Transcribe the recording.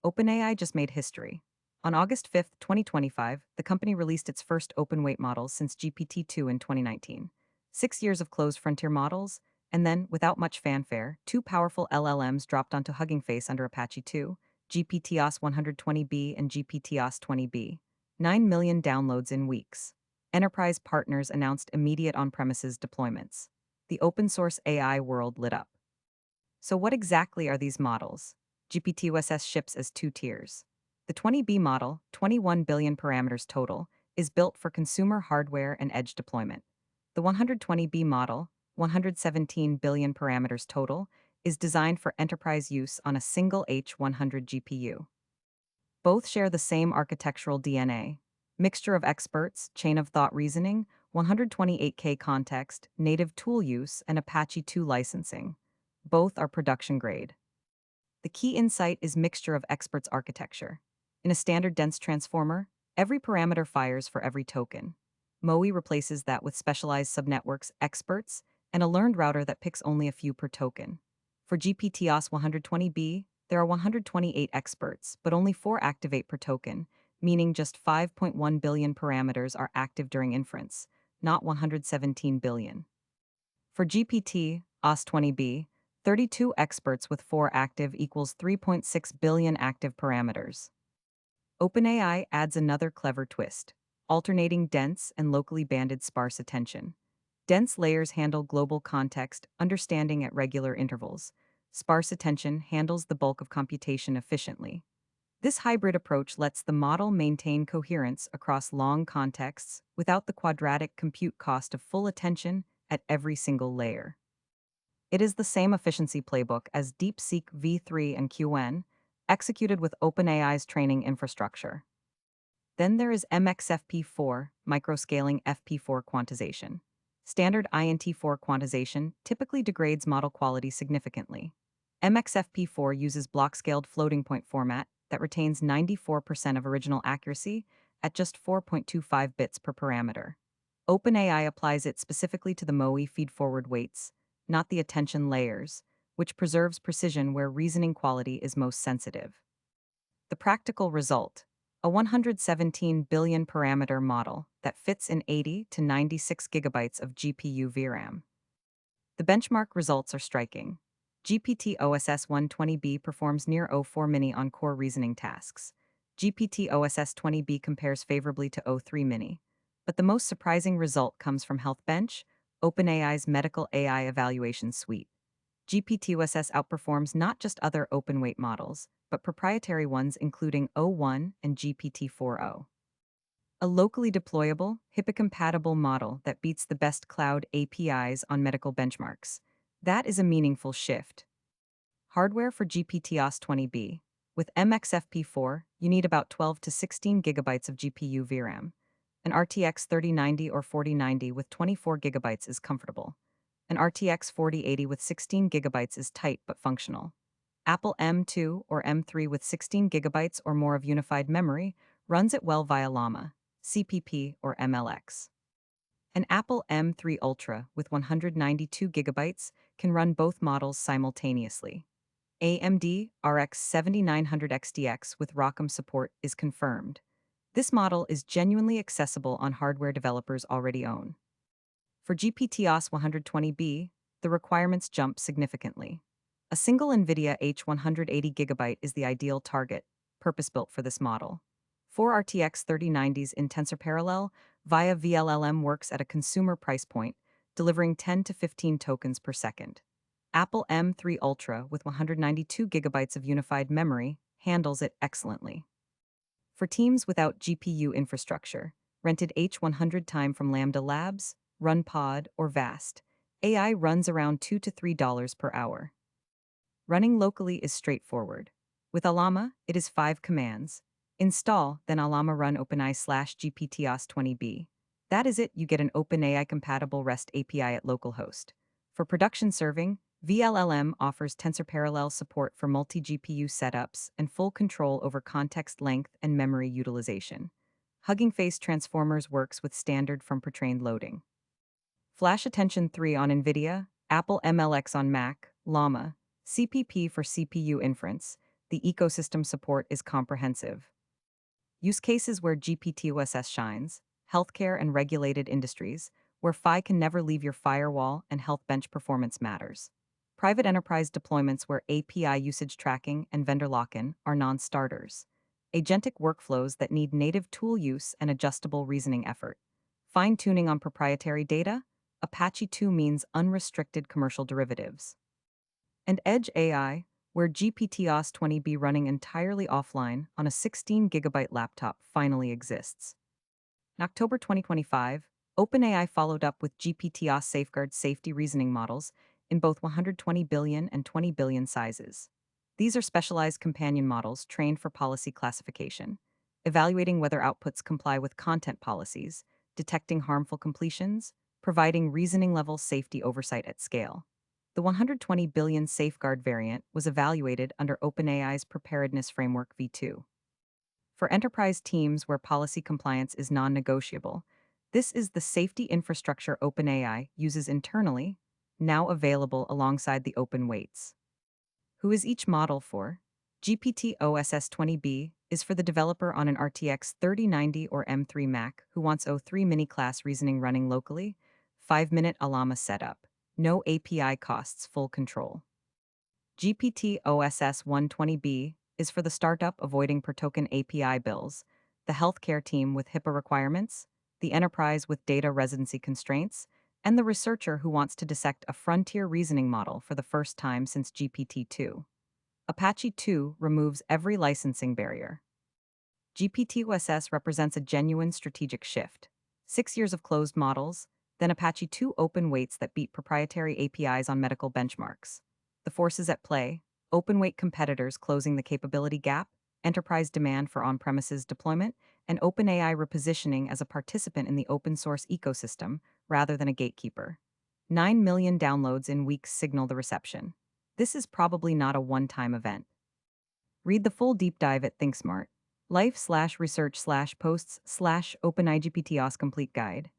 OpenAI just made history. On August 5, 2025, the company released its first open-weight models since GPT-2 in 2019. 6 years of closed frontier models, and then, without much fanfare, two powerful LLMs dropped onto Hugging Face under Apache 2, GPT-OSS 120B and GPT-OSS 20B. 9 million downloads in weeks. Enterprise partners announced immediate on-premises deployments. The open-source AI world lit up. So what exactly are these models? GPT-OSS ships as two tiers. The 20B model, 21 billion parameters total, is built for consumer hardware and edge deployment. The 120B model, 117 billion parameters total, is designed for enterprise use on a single H100 GPU. Both share the same architectural DNA. Mixture of experts, chain of thought reasoning, 128K context, native tool use, and Apache 2 licensing. Both are production grade. The key insight is mixture of experts architecture. In a standard dense transformer, every parameter fires for every token. MOE replaces that with specialized subnetworks experts and a learned router that picks only a few per token. For GPT-OSS 120B, there are 128 experts, but only 4 activate per token, meaning just 5.1 billion parameters are active during inference, not 117 billion. For GPT-OSS 20B, 32 experts with 4 active equals 3.6 billion active parameters. OpenAI adds another clever twist, alternating dense and locally banded sparse attention. Dense layers handle global context, understanding at regular intervals. Sparse attention handles the bulk of computation efficiently. This hybrid approach lets the model maintain coherence across long contexts without the quadratic compute cost of full attention at every single layer. It is the same efficiency playbook as DeepSeek V3 and QN, executed with OpenAI's training infrastructure. Then there is MXFP4, microscaling FP4 quantization. Standard INT4 quantization typically degrades model quality significantly. MXFP4 uses block-scaled floating point format that retains 94% of original accuracy at just 4.25 bits per parameter. OpenAI applies it specifically to the MOE feed-forward weights, not the attention layers, which preserves precision where reasoning quality is most sensitive. The practical result: a 117 billion parameter model that fits in 80 to 96 gigabytes of GPU VRAM. The benchmark results are striking. GPT-OSS 120B performs near O4 mini on core reasoning tasks. GPT-OSS 20B compares favorably to O3 mini. But the most surprising result comes from HealthBench, OpenAI's medical AI evaluation suite. GPT-OSS outperforms not just other open-weight models, but proprietary ones including O1 and GPT-4o. A locally deployable, HIPAA-compatible model that beats the best cloud APIs on medical benchmarks. That is a meaningful shift. Hardware for GPT-OSS 20B. With MXFP4, you need about 12 to 16 gigabytes of GPU VRAM. An RTX 3090 or 4090 with 24 gigabytes is comfortable. An RTX 4080 with 16 gigabytes is tight but functional. Apple M2 or M3 with 16 gigabytes or more of unified memory runs it well via Llama, CPP, or MLX. An Apple M3 Ultra with 192 gigabytes can run both models simultaneously. AMD RX 7900 XTX with ROCm support is confirmed. This model is genuinely accessible on hardware developers already own. For GPT-OSS 120B, the requirements jump significantly. A single NVIDIA H180GB is the ideal target, purpose-built for this model. 4 RTX 3090s in tensor parallel via vLLM works at a consumer price point, delivering 10 to 15 tokens per second. Apple M3 Ultra with 192 gigabytes of unified memory handles it excellently. For teams without GPU infrastructure, rented H100 time from Lambda Labs, RunPod, or Vast, AI runs around $2 to $3 per hour. Running locally is straightforward. With Ollama, it is 5 commands. Install, then Ollama run OpenAI/GPT-OSS 20B. That is it, you get an OpenAI-compatible REST API at localhost. For production serving, vLLM offers tensor parallel support for multi-GPU setups and full control over context length and memory utilization. Hugging Face Transformers works with standard from pretrained loading. Flash Attention 3 on NVIDIA, Apple MLX on Mac, Llama, CPP for CPU inference, the ecosystem support is comprehensive. Use cases where GPT-OSS shines, healthcare and regulated industries, where Fi can never leave your firewall and health bench performance matters. Private enterprise deployments where API usage tracking and vendor lock-in are non-starters. Agentic workflows that need native tool use and adjustable reasoning effort. Fine-tuning on proprietary data? Apache 2 means unrestricted commercial derivatives. And Edge AI, where GPT-OSS 20B running entirely offline on a 16 GB laptop finally exists. In October 2025, OpenAI followed up with GPT-OSS safeguard safety reasoning models in both 120 billion and 20 billion sizes. These are specialized companion models trained for policy classification, evaluating whether outputs comply with content policies, detecting harmful completions, providing reasoning-level safety oversight at scale. The 120 billion safeguard variant was evaluated under OpenAI's Preparedness Framework v2. For enterprise teams where policy compliance is non-negotiable, this is the safety infrastructure OpenAI uses internally, now available alongside the open weights. Who is each model for? GPT-OSS 20B is for the developer on an RTX 3090 or M3 Mac who wants O3 mini-class reasoning running locally, 5-minute Ollama setup, no API costs, full control. GPT-OSS 120B is for the startup avoiding per-token API bills, the healthcare team with HIPAA requirements, the enterprise with data residency constraints, and the researcher who wants to dissect a frontier reasoning model for the first time since GPT-2. Apache 2 removes every licensing barrier. GPT-OSS represents a genuine strategic shift. 6 years of closed models, then Apache 2 open weights that beat proprietary APIs on medical benchmarks. The forces at play: open weight competitors closing the capability gap, enterprise demand for on-premises deployment, and OpenAI repositioning as a participant in the open source ecosystem rather than a gatekeeper. 9 million downloads in weeks signal the reception. This is probably not a one-time event. Read the full deep dive at ThinkSmart. Life/research/posts/OpenAI GPT-OSS complete guide.